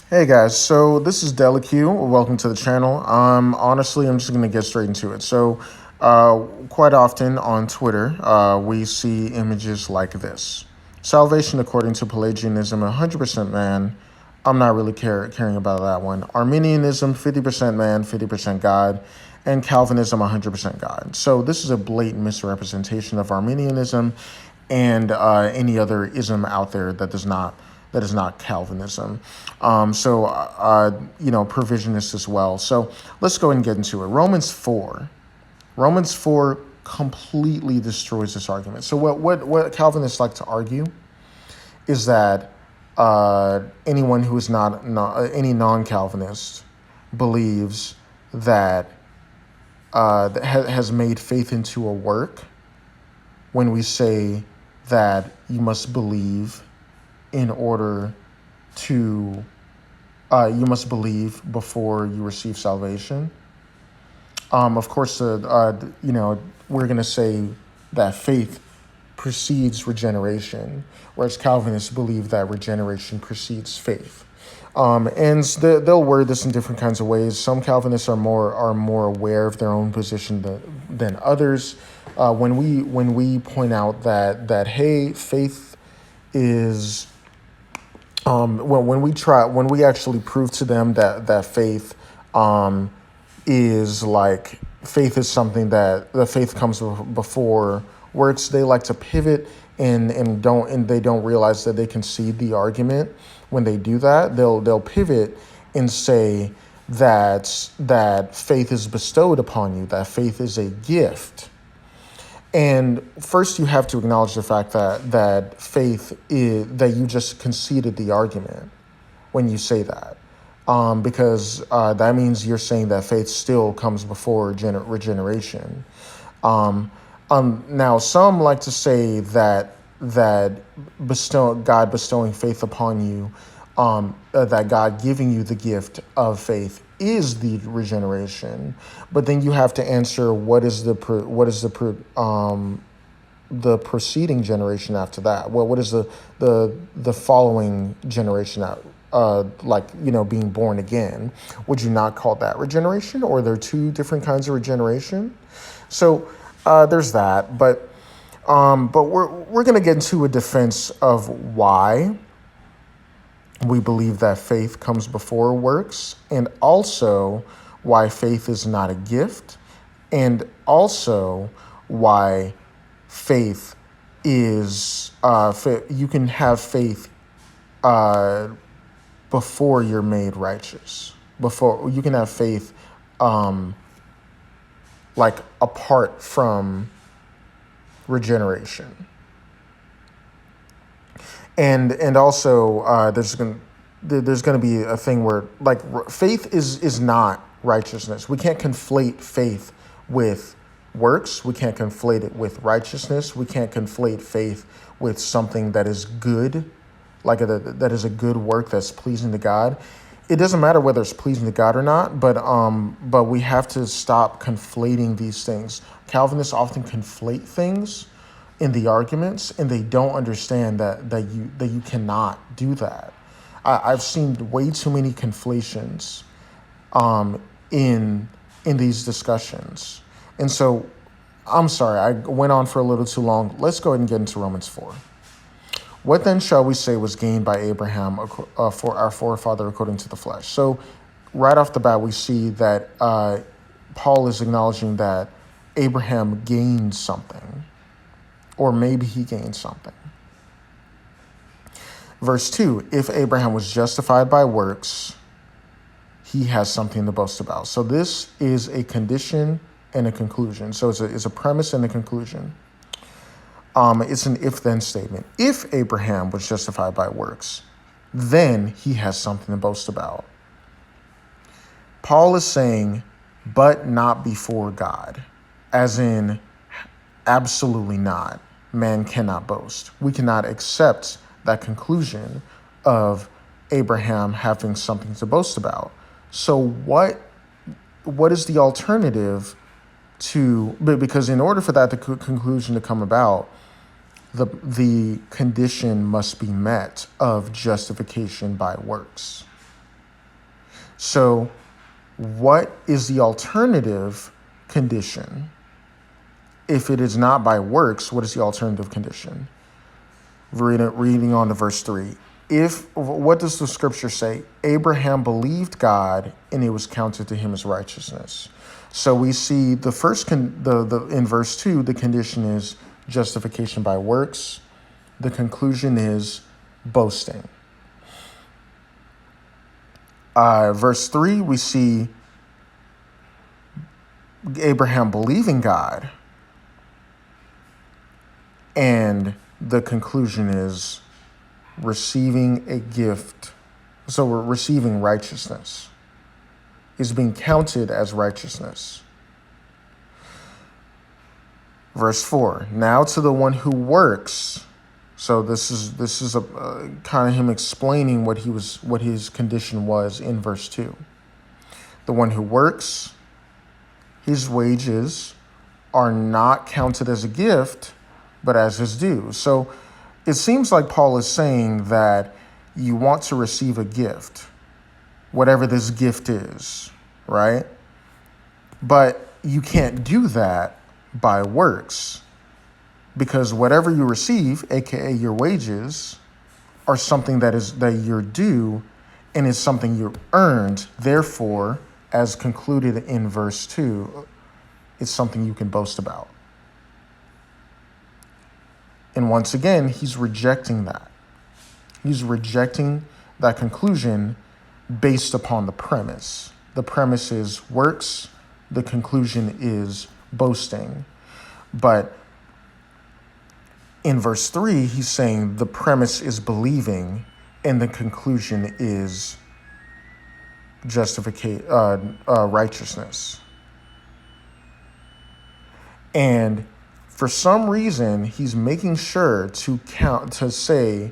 Hey guys, so this is DelaQ. Welcome to the channel. Honestly, I'm just gonna get straight into it. Quite often on Twitter, we see images like this: salvation according to Pelagianism, 100% man. I'm not really caring about that one. Arminianism, 50% man, 50% God, and Calvinism, 100% God. So this is a blatant misrepresentation of Arminianism and any other ism out there that is not Calvinism. Provisionist as well. So let's go ahead and get into it. Romans 4 completely destroys this argument. So what Calvinists like to argue is that anyone who is not any non-Calvinist believes that has made faith into a work when we say that you must believe in order to you must believe before you receive salvation. Of course, we're going to say that faith precedes regeneration, whereas Calvinists believe that regeneration precedes faith. They'll word this in different kinds of ways. Some Calvinists are more aware of their own position than others. When we point out that hey, faith is when we actually prove to them that faith is like faith is something that the faith comes before works, they like to pivot and they don't realize that they concede the argument. When they do that, they'll pivot and say that faith is bestowed upon you, that faith is a gift. And first, you have to acknowledge the fact that faith is that you just conceded the argument when you say that, because that means you're saying that faith still comes before regeneration. Now, some like to say that God bestowing faith upon you, that God giving you the gift of faith is the regeneration, but then you have to answer what is the preceding generation after that. Well, what is the following generation out? Being born again. Would you not call that regeneration, or are there two different kinds of regeneration? So there's that, but we're gonna get into a defense of why we believe that faith comes before works, and also why faith is not a gift, and also why faith is you can have faith before you're made righteous. Before you can have faith apart from regeneration. And also there's going to be a thing where faith is not righteousness. We can't conflate faith with works. We can't conflate it with righteousness. We can't conflate faith with something that is good, that is a good work that's pleasing to God. It doesn't matter whether it's pleasing to God or not, but we have to stop conflating these things. Calvinists often conflate things in the arguments, and they don't understand that you cannot do that. I've seen way too many conflations in these discussions, and so I'm sorry I went on for a little too long. Let's go ahead and get into Romans 4. What then shall we say was gained by Abraham for our forefather according to the flesh? So right off the bat, we see that Paul is acknowledging that Abraham gained something, or maybe he gained something. Verse 2, if Abraham was justified by works, he has something to boast about. So this is a condition and a conclusion. So it's a premise and a conclusion. It's an if-then statement. If Abraham was justified by works, then he has something to boast about. Paul is saying, but not before God, as in absolutely not. Man cannot boast. We cannot accept that conclusion of Abraham having something to boast about. So what is the alternative to, because in order for that conclusion to come about, the condition must be met of justification by works. So what is the alternative condition? If it is not by works, what is the alternative condition? Reading on to verse 3. What does the scripture say? Abraham believed God, and it was counted to him as righteousness. So we see the first in verse 2, the condition is justification by works. The conclusion is boasting. Verse 3, we see Abraham believing God, and the conclusion is receiving a gift. So we're receiving righteousness. Is being counted as righteousness. Verse 4, now to the one who works. So this is a kind of him explaining what his condition was in verse 2. The one who works, his wages are not counted as a gift, but as his due. So it seems like Paul is saying that you want to receive a gift, whatever this gift is, right? But you can't do that by works, because whatever you receive, aka your wages, are something that you're due and is something you earned. Therefore, as concluded in verse 2, it's something you can boast about. And once again, he's rejecting that. He's rejecting that conclusion based upon the premise. The premise is works. The conclusion is boasting. But in verse 3, he's saying the premise is believing, and the conclusion is righteousness. And for some reason, he's making sure to say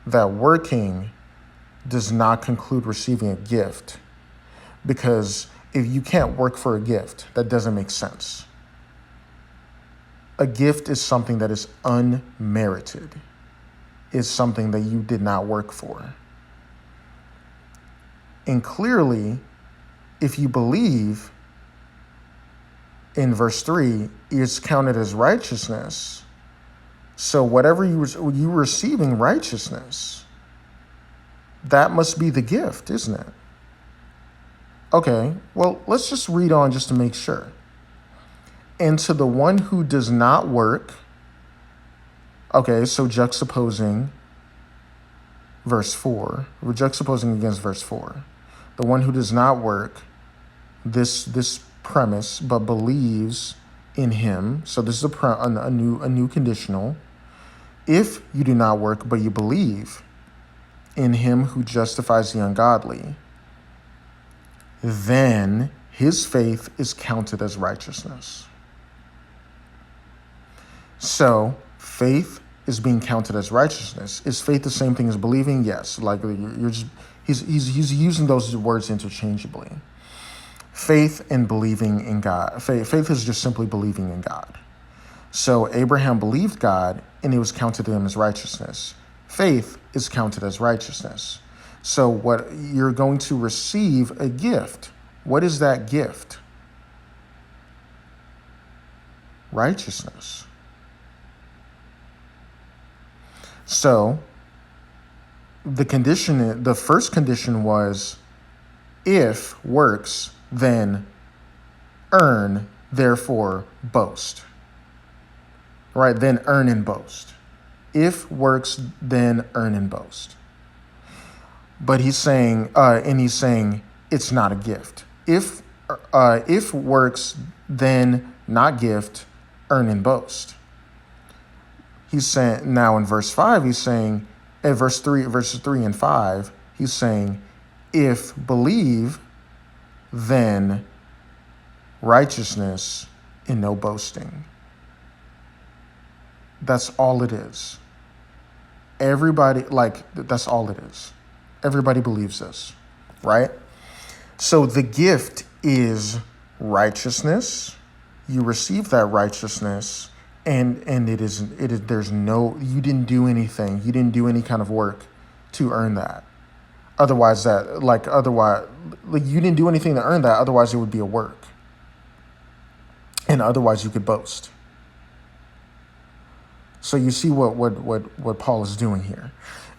that working does not conclude receiving a gift, because if you can't work for a gift, that doesn't make sense. A gift is something that is unmerited, is something that you did not work for. And clearly, if you believe in verse 3, it's counted as righteousness. So whatever you receiving righteousness, that must be the gift, isn't it? Okay, well, let's just read on just to make sure. And to the one who does not work, okay, so juxtaposing verse 4, we're juxtaposing against verse 4. The one who does not work, this premise, but believes in him. So this is a new conditional. If you do not work, but you believe in him who justifies the ungodly, then his faith is counted as righteousness. So faith is being counted as righteousness. Is faith the same thing as believing? Yes. Like he's using those words interchangeably. Faith and believing in God. Faith is just simply believing in God. So Abraham believed God, and it was counted to him as righteousness. Faith is counted as righteousness. So what you're going to receive a gift. What is that gift? Righteousness. So the first condition was, if works, then earn, therefore boast. Right? Then earn and boast. If works, then earn and boast. But he's saying it's not a gift. If works, then not gift, earn and boast. He's saying now in verse 5, he's saying at verses 3 and 5, he's saying, if believe, then righteousness and no boasting. That's all it is. Everybody, that's all it is. Everybody believes this, right? So the gift is righteousness. You receive that righteousness, and there's no, you didn't do anything. You didn't do any kind of work to earn that. Otherwise, like you didn't do anything to earn that. Otherwise, it would be a work. And otherwise, you could boast. So you see what Paul is doing here.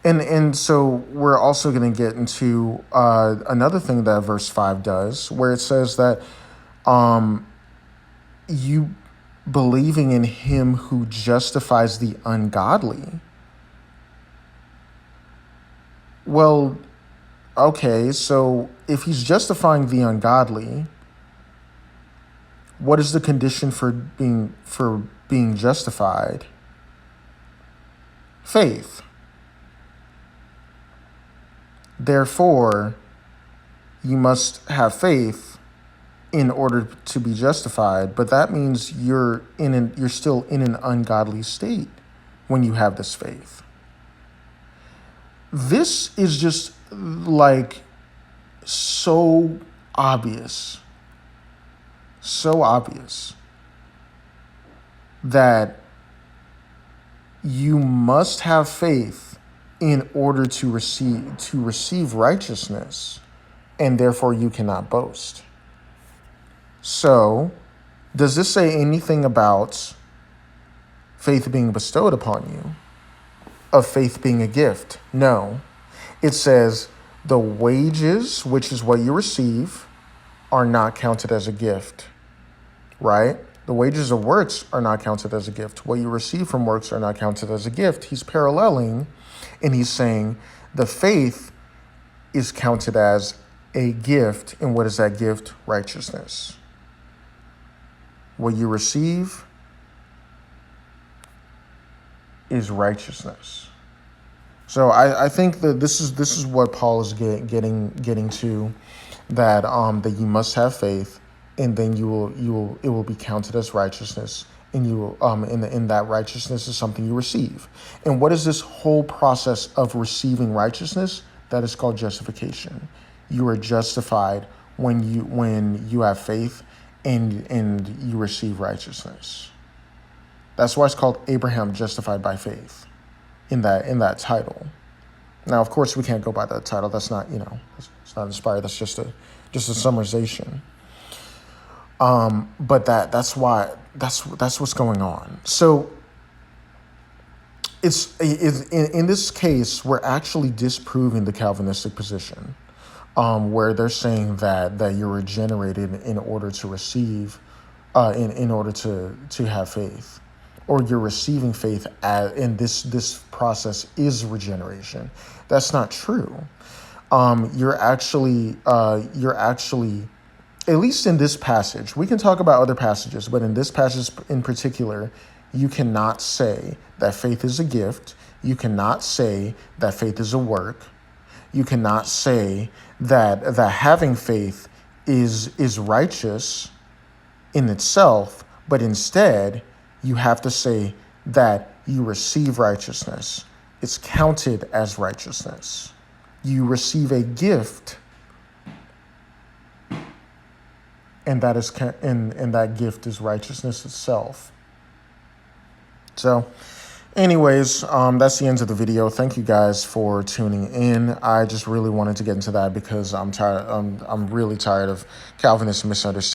And so we're also going to get into another thing that verse 5 does, where it says that you believing in him who justifies the ungodly. Well, okay, so if he's justifying the ungodly, what is the condition for being justified? Faith. Therefore, you must have faith in order to be justified, but that means you're still in an ungodly state when you have this faith. This is just like so obvious that you must have faith in order to receive righteousness, and therefore you cannot boast. So, does this say anything about faith being bestowed upon you? Of faith being a gift? No. It says the wages, which is what you receive, are not counted as a gift, right? The wages of works are not counted as a gift. What you receive from works are not counted as a gift. He's paralleling, and he's saying the faith is counted as a gift. And what is that gift? Righteousness. What you receive is righteousness. So I think that this is what Paul is getting to, that that you must have faith, and then it will be counted as righteousness, and you will and that righteousness is something you receive. And what is this whole process of receiving righteousness? That is called justification. You are justified when you have faith and you receive righteousness. That's why it's called Abraham justified by faith in that title. Now, of course, we can't go by that title. That's not, it's not inspired. That's just a summarization. But that's what's going on. So it's in this case, we're actually disproving the Calvinistic position, where they're saying that you're regenerated in order to receive, in order to have faith, or you're receiving faith, and this process is regeneration. That's not true. You're actually, at least in this passage, we can talk about other passages, but in this passage in particular, you cannot say that faith is a gift. You cannot say that faith is a work. You cannot say that having faith is righteous in itself, but instead you have to say that you receive righteousness. It's counted as righteousness. You receive a gift, and that gift is righteousness itself. So, anyways, that's the end of the video. Thank you guys for tuning in. I just really wanted to get into that because I'm really tired of Calvinist misunderstanding.